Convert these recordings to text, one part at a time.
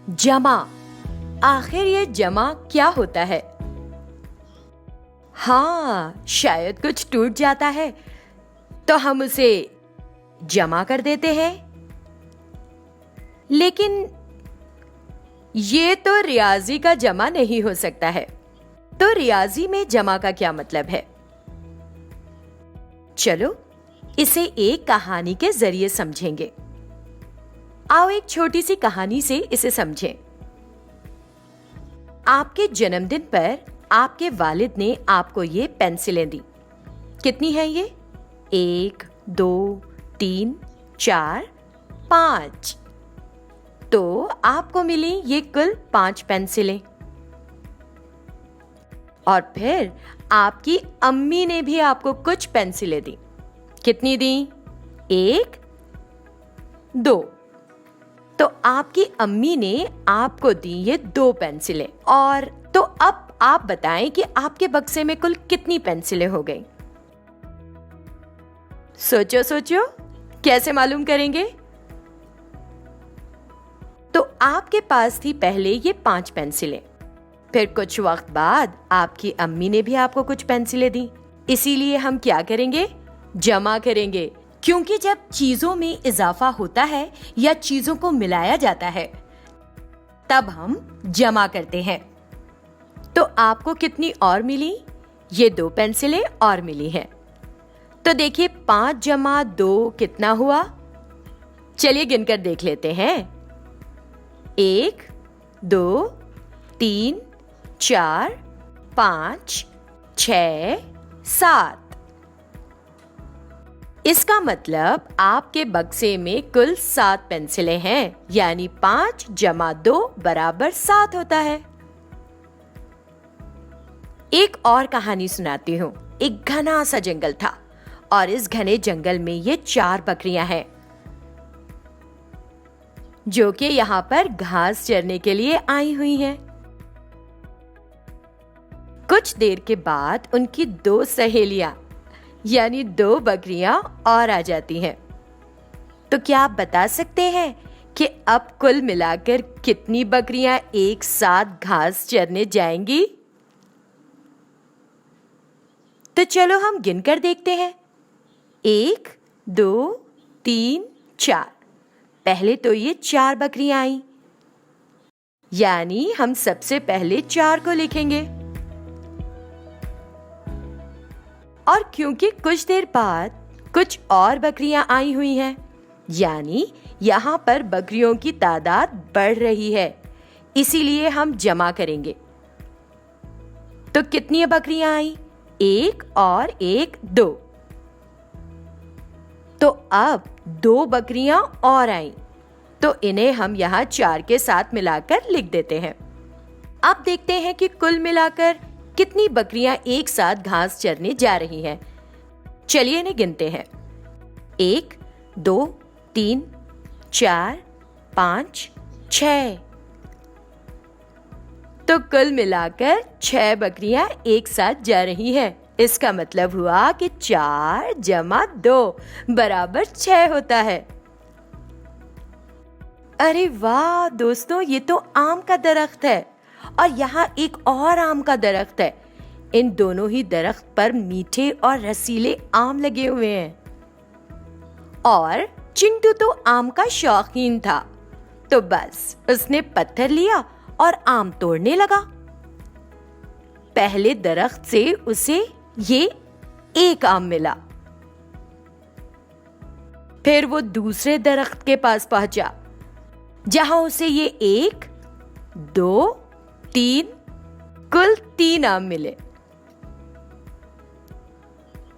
जमा। आखिर ये जमा क्या होता है? हाँ, शायद कुछ टूट जाता है तो हम उसे जमा कर देते हैं। लेकिन ये तो रियाजी का जमा नहीं हो सकता है। तो रियाजी में जमा का क्या मतलब है? चलो इसे एक कहानी के जरिए समझेंगे। आओ एक छोटी सी कहानी से इसे समझें। आपके जन्मदिन पर आपके वालिद ने आपको ये पेंसिलें दी। कितनी हैं ये? 1, 2, 3, 4, 5। तो आपको मिली ये कुल 5 पेंसिलें। और फिर आपकी अम्मी ने भी आपको कुछ पेंसिलें दी। कितनी दी? 1, 2। तो आपकी अम्मी ने आपको दी ये 2 पेंसिलें। और तो अब आप बताएं कि आपके बक्से में कुल कितनी पेंसिलें हो गई? सोचो सोचो, कैसे मालूम करेंगे? तो आपके पास थी पहले ये 5 पेंसिलें। फिर कुछ वक्त बाद आपकी अम्मी ने भी आपको कुछ पेंसिलें दी। इसीलिए हम क्या करेंगे? जमा करेंगे। क्योंकि जब चीजों में इजाफा होता है या चीजों को मिलाया जाता है तब हम जमा करते हैं। तो आपको कितनी और मिली? ये 2 पेंसिलें और मिली हैं। तो देखिए 5 जमा 2 कितना हुआ? चलिए गिनकर देख लेते हैं। 1, 2, 3, 4, 5, 6, 7। इसका मतलब आपके बक्से में कुल 7 पेंसिलें हैं, यानी 5 जमा 2 बराबर 7 होता है। एक और कहानी सुनाती हूँ। एक घना सा जंगल था और इस घने जंगल में ये 4 बकरियां हैं जो कि यहाँ पर घास चरने के लिए आई हुई हैं। कुछ देर के बाद उनकी 2 सहेलियां यानी 2 बकरियां और आ जाती हैं। तो क्या आप बता सकते हैं कि अब कुल मिलाकर कितनी बकरियां एक साथ घास चरने जाएंगी? तो चलो हम गिनकर देखते हैं। 1, 2, 3, 4। पहले तो ये 4 बकरियां आई, यानी हम सबसे पहले 4 को लिखेंगे। और क्योंकि कुछ देर बाद कुछ और बकरियां आई हुई हैं, यानी यहाँ पर बकरियों की तादाद बढ़ रही है, इसीलिए हम जमा करेंगे। तो कितनी बकरियां आई? 1 और 1, 2। तो अब 2 बकरियां और आई, तो इन्हें हम यहाँ 4 के साथ मिलाकर लिख देते हैं। अब देखते हैं कि कुल मिलाकर कितनी बकरियां एक साथ घास चरने जा रही हैं। चलिए इन्हें गिनते हैं। 1, 2, 3, 4, 5, 6। तो कुल मिलाकर 6 बकरियां एक साथ जा रही हैं। इसका मतलब हुआ कि 4 जमा 2 बराबर 6 होता है। अरे वाह दोस्तों, ये तो आम का दरख्त है और यहाँ एक और आम का दरख्त है। इन दोनों ही दरख्त पर मीठे और रसीले आम लगे हुए हैं। और चिंटू तो आम का शौकीन था, तो बस उसने पत्थर लिया और आम तोड़ने लगा। पहले दरख्त से उसे ये 1 आम मिला। फिर वो दूसरे दरख्त के पास पहुंचा जहां उसे ये 1, 2, 3 कुल 3 आम मिले।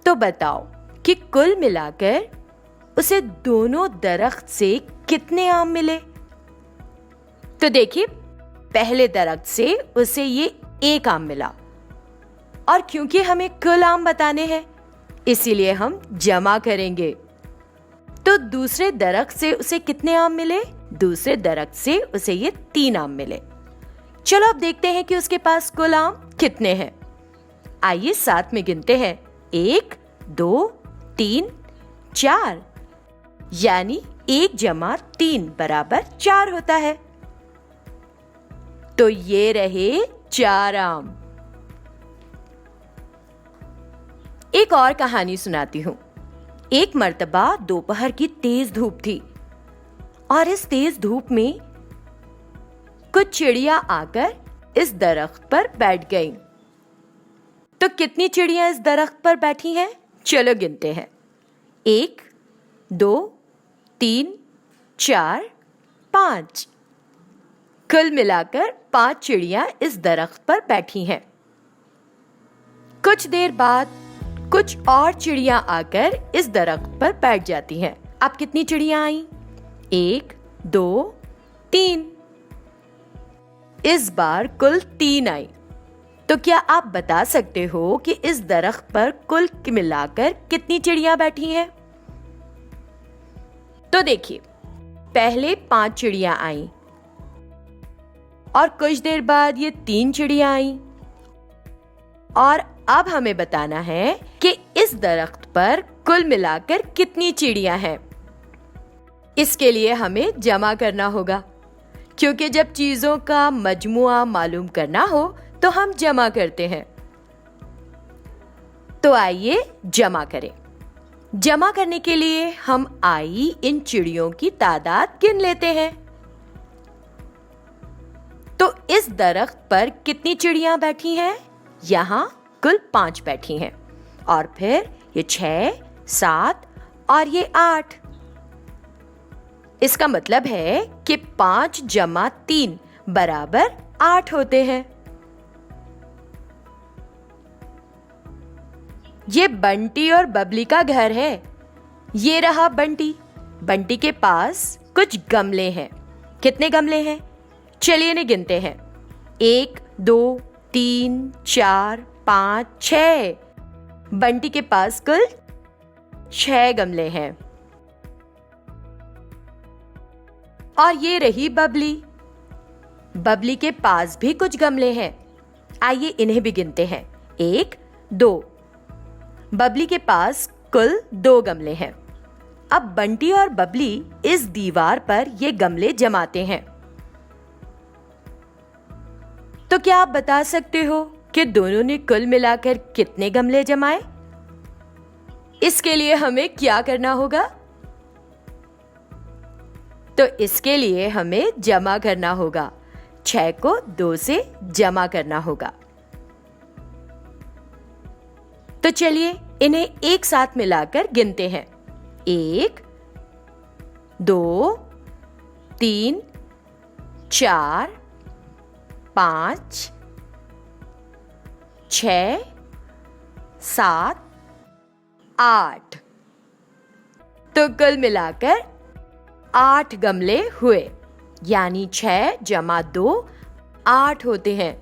तो बताओ कि कुल मिलाकर उसे दोनों दरख्त से कितने आम मिले? तो देखिए पहले दरख्त से उसे ये 1 आम मिला और क्योंकि हमें कुल आम बताने हैं इसीलिए हम जमा करेंगे। तो दूसरे दरख्त से उसे कितने आम मिले? दूसरे दरख्त से उसे ये 3 आम मिले। चलो अब देखते हैं कि उसके पास कुल आम कितने हैं। आइए साथ में गिनते हैं। 1, 2, 3, 4, यानी 1 जमा 3 बराबर 4 होता है। तो ये रहे 4 आम। एक और कहानी सुनाती हूँ। एक मर्तबा दोपहर की तेज धूप थी और इस तेज धूप में कुछ चिड़िया आकर इस दरख्त पर बैठ गईं। तो कितनी चिड़िया इस दरख्त पर बैठी हैं? चलो गिनते हैं। 1, 2, 3, 4, 5। कुल मिलाकर 5 चिड़िया इस दरख्त पर बैठी हैं। कुछ देर बाद कुछ और चिड़िया आकर इस दरख्त पर बैठ जाती हैं। अब कितनी चिड़िया आई? 1, 2, 3। इस बार कुल 3 आई। तो क्या आप बता सकते हो कि इस दरख्त पर कुल मिलाकर कितनी चिड़िया बैठी हैं? तो देखिए, पहले 5 चिड़िया आई और कुछ देर बाद ये 3 चिड़िया आई और अब हमें बताना है कि इस दरख्त पर कुल मिलाकर कितनी चिड़िया हैं। इसके लिए हमें जमा करना होगा, क्योंकि जब चीजों का मजमुआ मालूम करना हो तो हम जमा करते हैं। तो आइए जमा करें। जमा करने के लिए हम आई इन चिड़ियों की तादाद गिन लेते हैं। तो इस दरख्त पर कितनी चिड़िया बैठी हैं? यहाँ कुल 5 बैठी हैं और फिर ये 6, 7 और ये 8। इसका मतलब है कि 5 जमा 3 बराबर 8 होते हैं। ये बंटी और बबली का घर है। ये रहा बंटी। बंटी के पास कुछ गमले हैं। कितने गमले हैं? चलिए इन्हें गिनते हैं। 1, 2, 3, 4, 5, 6। बंटी के पास कुल 6 गमले हैं। और ये रही बबली। बबली के पास भी कुछ गमले हैं। आइए इन्हें भी गिनते हैं। 1, 2। बबली के पास कुल 2 गमले हैं। अब बंटी और बबली इस दीवार पर ये गमले जमाते हैं। तो क्या आप बता सकते हो कि दोनों ने कुल मिलाकर कितने गमले जमाए? इसके लिए हमें क्या करना होगा? तो इसके लिए हमें जमा करना होगा। 6 को 2 से जमा करना होगा। तो चलिए इन्हें एक साथ मिलाकर गिनते हैं। 1, 2, 3, 4, 5, 6, 7, 8। तो कुल मिलाकर 8 गमले हुए, यानी 6 जमा 2 8 होते हैं।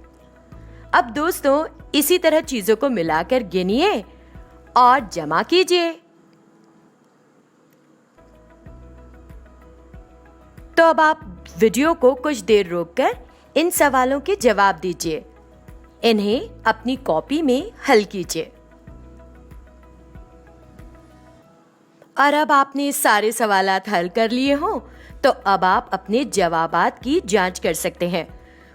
अब दोस्तों इसी तरह चीजों को मिलाकर गिनिए और जमा कीजिए। तो अब आप वीडियो को कुछ देर रोककर इन सवालों के जवाब दीजिए। इन्हें अपनी कॉपी में हल कीजिए। और अब आपने सारे सवालात हल कर लिए हों, तो अब आप अपने जवाबात की जांच कर सकते हैं।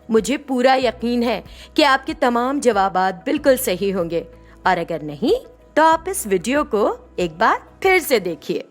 मुझे पूरा यकीन है कि आपके तमाम जवाबात बिल्कुल सही होंगे, और अगर नहीं तो आप इस वीडियो को एक बार फिर से देखिए।